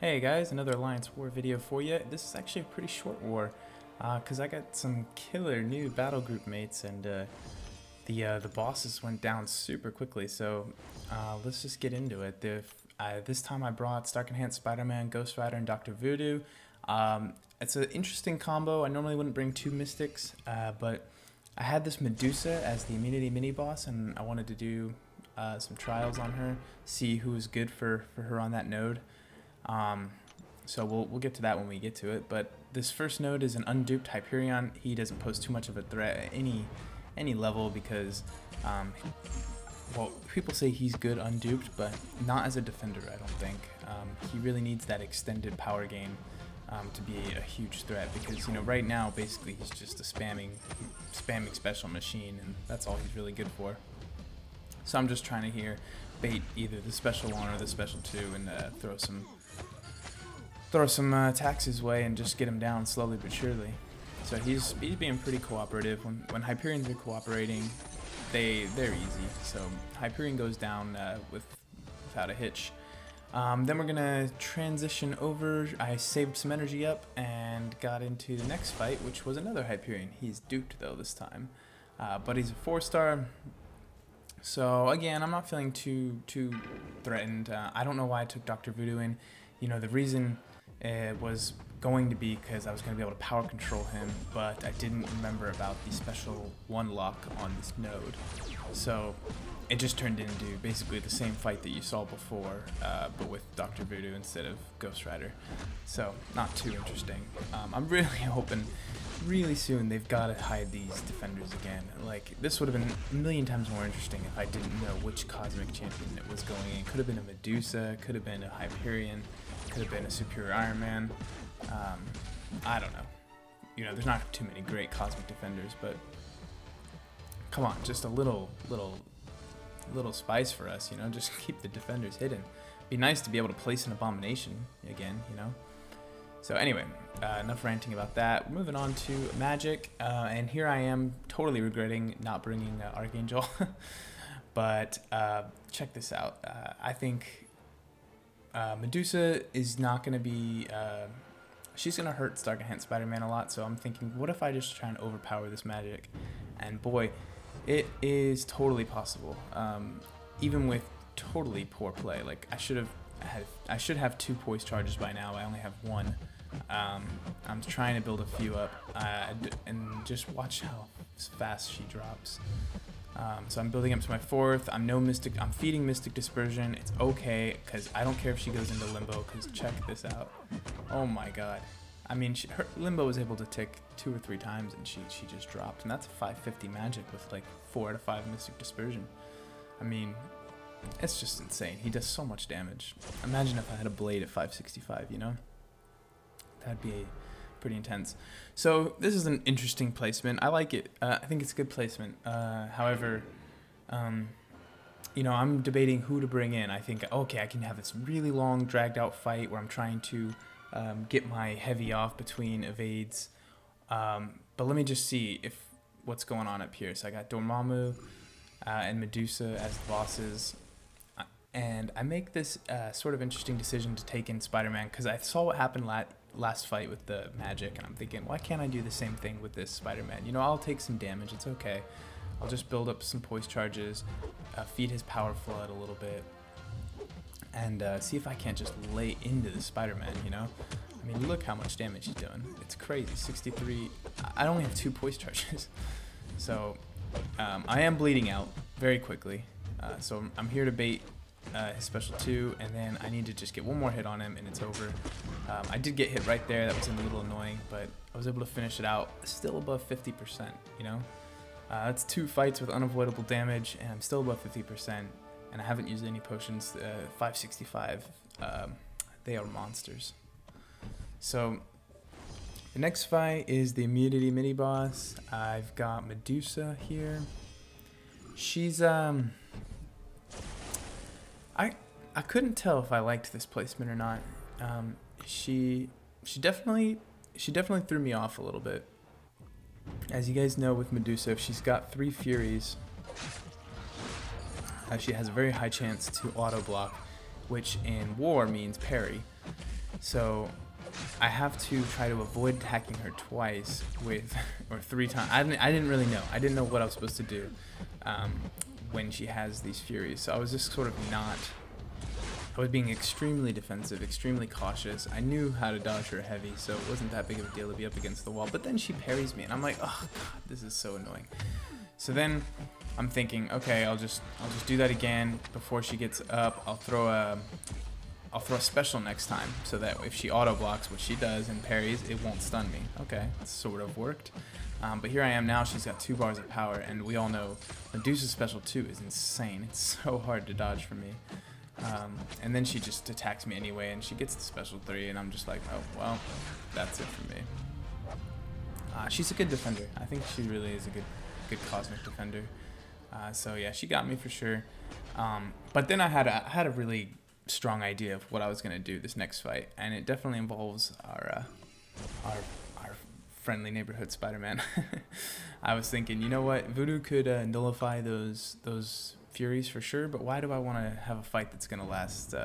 Hey guys, another Alliance War video for you. This is actually a pretty short war, because I got some killer new battle group mates, and the bosses went down super quickly, so let's just get into it. This time I brought Stark Enhanced Spider-Man, Ghost Rider, and Dr. Voodoo. It's an interesting combo. I normally wouldn't bring two Mystics, but I had this Medusa as the Immunity mini-boss, and I wanted to do some trials on her, see who was good for her on that node. So we'll get to that when we get to it, but this first node is an unduped Hyperion. He doesn't pose too much of a threat at any level because, well, people say he's good unduped, but not as a defender, I don't think. He really needs that extended power gain to be a huge threat because, you know, right now, basically, he's just a spamming special machine, and that's all he's really good for. So I'm just trying to bait either the special 1 or the special 2 and throw some attacks his way and just get him down slowly but surely. So he's being pretty cooperative. When Hyperions are cooperating, they're easy. So Hyperion goes down without a hitch. Then we're gonna transition over. I saved some energy up and got into the next fight, which was another Hyperion. He's duped though this time, but he's a 4-star. So again, I'm not feeling too threatened. I don't know why I took Dr. Voodoo in. You know, the reason was going to be because I was going to be able to power control him, but I didn't remember about the special 1 lock on this node. So it just turned into basically the same fight that you saw before, but with Dr. Voodoo instead of Ghost Rider. So not too interesting. I'm really hoping really soon they've got to hide these defenders again. Like, this would have been a million times more interesting if I didn't know which cosmic champion it was going in. Could have been a Medusa, could have been a Hyperion, could have been a Superior Iron Man. I don't know. You know, there's not too many great cosmic defenders, but come on, just a little spice for us, you know, just keep the defenders hidden. Be nice to be able to place an Abomination again, you know. So anyway, enough ranting about that. We're moving on to Magic, and here I am totally regretting not bringing Archangel. But check this out. I think Medusa is not going to be... she's going to hurt Stark Enhanced Spider-Man a lot, so I'm thinking, what if I just try and overpower this Magic? And boy, it is totally possible. Even with totally poor play. Like, I should have 2 poise charges by now. I only have 1. I'm trying to build a few up, and just watch how fast she drops. So I'm building up to my 4th. I'm feeding Mystic Dispersion. It's okay, because I don't care if she goes into Limbo, because check this out. Oh my god. I mean, her Limbo was able to tick 2 or 3 times, and she just dropped. And that's a 550 magic with like 4 out of 5 Mystic Dispersion. I mean, it's just insane. He does so much damage. Imagine if I had a blade at 565, you know? That'd be pretty intense. So this is an interesting placement. I like it. I think it's a good placement. However, you know, I'm debating who to bring in. I think, okay, I can have this really long, dragged out fight where I'm trying to get my heavy off between evades. But let me just see what's going on up here. So I got Dormammu and Medusa as the bosses. And I make this sort of interesting decision to take in Spider-Man because I saw what happened last fight with the Magic, and I'm thinking, why can't I do the same thing with this Spider-Man? You know, I'll take some damage, it's okay. I'll just build up some poise charges, feed his power flood a little bit, and see if I can't just lay into the Spider-Man, you know? I mean, look how much damage he's doing. It's crazy, 63. I only have 2 poise charges. So I am bleeding out very quickly. So I'm here to bait his special 2, and then I need to just get 1 more hit on him and it's over. I did get hit right there. That was a little annoying, but I was able to finish it out still above 50%, you know? That's 2 fights with unavoidable damage, and I'm still above 50%, and I haven't used any potions. 565, they are monsters. So the next fight is the Immunity mini-boss. I've got Medusa here. She's I couldn't tell if I liked this placement or not. She definitely threw me off a little bit. As you guys know, with Medusa, if she's got 3 Furies, she has a very high chance to auto block, which in war means parry. So I have to try to avoid attacking her twice with, or 3 times. I didn't really know. I didn't know what I was supposed to do when she has these Furies. So I was just sort of not, I was being extremely defensive, extremely cautious. I knew how to dodge her heavy, so it wasn't that big of a deal to be up against the wall. But then she parries me, and I'm like, oh god, this is so annoying. So then I'm thinking, okay, I'll just do that again before she gets up. I'll throw a special next time, so that if she auto blocks, which she does, and parries, it won't stun me. Okay, that sort of worked. But here I am now. She's got 2 bars of power, and we all know Medusa's special 2 is insane. It's so hard to dodge for me. And then she just attacks me anyway, and she gets the special 3, and I'm just like, oh well, that's it for me. She's a good defender. I think she really is a good cosmic defender. So yeah, she got me for sure. But then I had a really strong idea of what I was gonna do this next fight, and it definitely involves our friendly neighborhood Spider-Man. I was thinking, you know what, Voodoo could nullify those Furies for sure, but why do I want to have a fight that's gonna last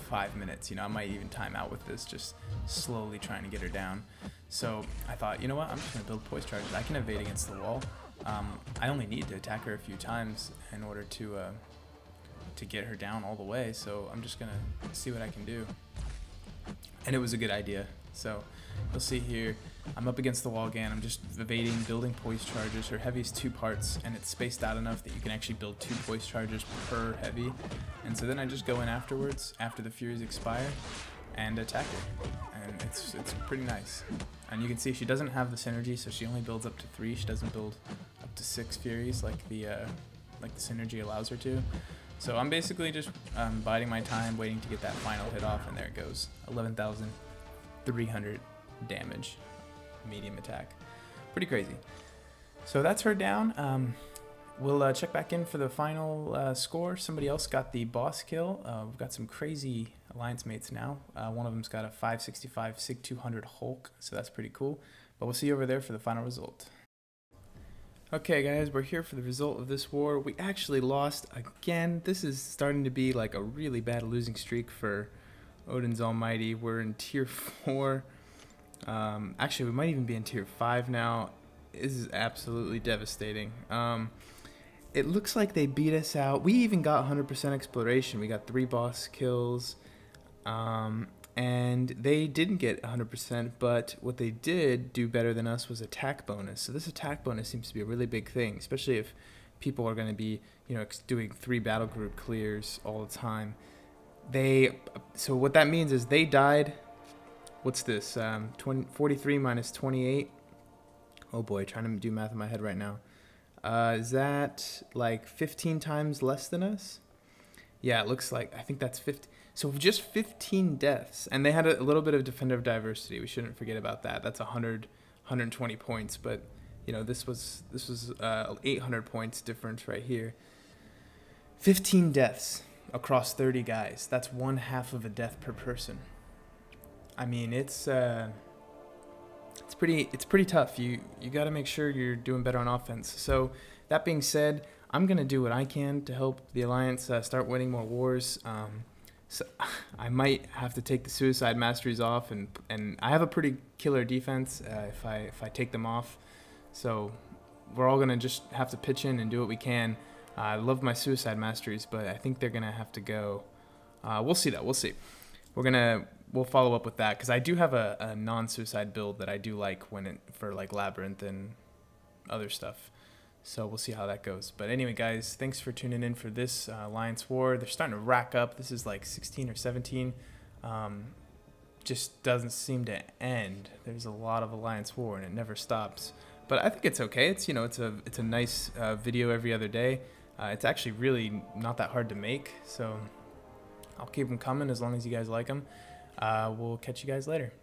5 minutes? You know, I might even time out with this, just slowly trying to get her down. So I thought, you know what, I'm just gonna build poise charges. I can evade against the wall. I only need to attack her a few times in order to get her down all the way, so I'm just gonna see what I can do. And it was a good idea. So you'll see here, I'm up against the wall again. I'm just evading, building poise charges. Her heavy's 2 parts, and it's spaced out enough that you can actually build 2 poise charges per heavy. And so then I just go in afterwards, after the Furies expire, and attack her. And it's pretty nice. And you can see she doesn't have the synergy, so she only builds up to 3. She doesn't build up to 6 Furies like the synergy allows her to. So I'm basically just biding my time, waiting to get that final hit off, and there it goes. 11,300 damage, medium attack. Pretty crazy. So that's her down. We'll check back in for the final score. Somebody else got the boss kill. We've got some crazy alliance mates now. One of them's got a 565 Sig 200 Hulk, so that's pretty cool. But we'll see you over there for the final result. Okay guys, we're here for the result of this war. We actually lost again. This is starting to be like a really bad losing streak for Odin's Almighty. We're in tier 4. Actually, we might even be in tier 5 now. This is absolutely devastating. It looks like they beat us out. We even got 100% exploration. We got 3 boss kills. And they didn't get 100%, but what they did do better than us was attack bonus. So this attack bonus seems to be a really big thing, especially if people are going to be, you know, doing 3 battle group clears all the time. So what that means is they died. What's this? 43 minus 28. Oh boy, trying to do math in my head right now. Is that like 15 times less than us? Yeah, it looks like, I think that's 50. So just 15 deaths, and they had a little bit of Defender of Diversity. We shouldn't forget about that. That's 120 points, but you know, this was 800 points difference right here. 15 deaths across 30 guys. That's 1/2 of a death per person. I mean, it's pretty tough. You got to make sure you're doing better on offense. So that being said, I'm gonna do what I can to help the Alliance start winning more wars. So I might have to take the Suicide Masteries off, and I have a pretty killer defense if I take them off. So we're all gonna just have to pitch in and do what we can. I love my Suicide Masteries, but I think they're gonna have to go. We'll see though. We'll see. We'll follow up with that, because I do have a non-suicide build that I do like for like Labyrinth and other stuff. So we'll see how that goes. But anyway, guys, thanks for tuning in for this Alliance War. They're starting to rack up. This is like 16 or 17. Just doesn't seem to end. There's a lot of Alliance War, and it never stops. But I think it's okay. It's, you know, it's a nice video every other day. It's actually really not that hard to make. So I'll keep them coming as long as you guys like them. We'll catch you guys later.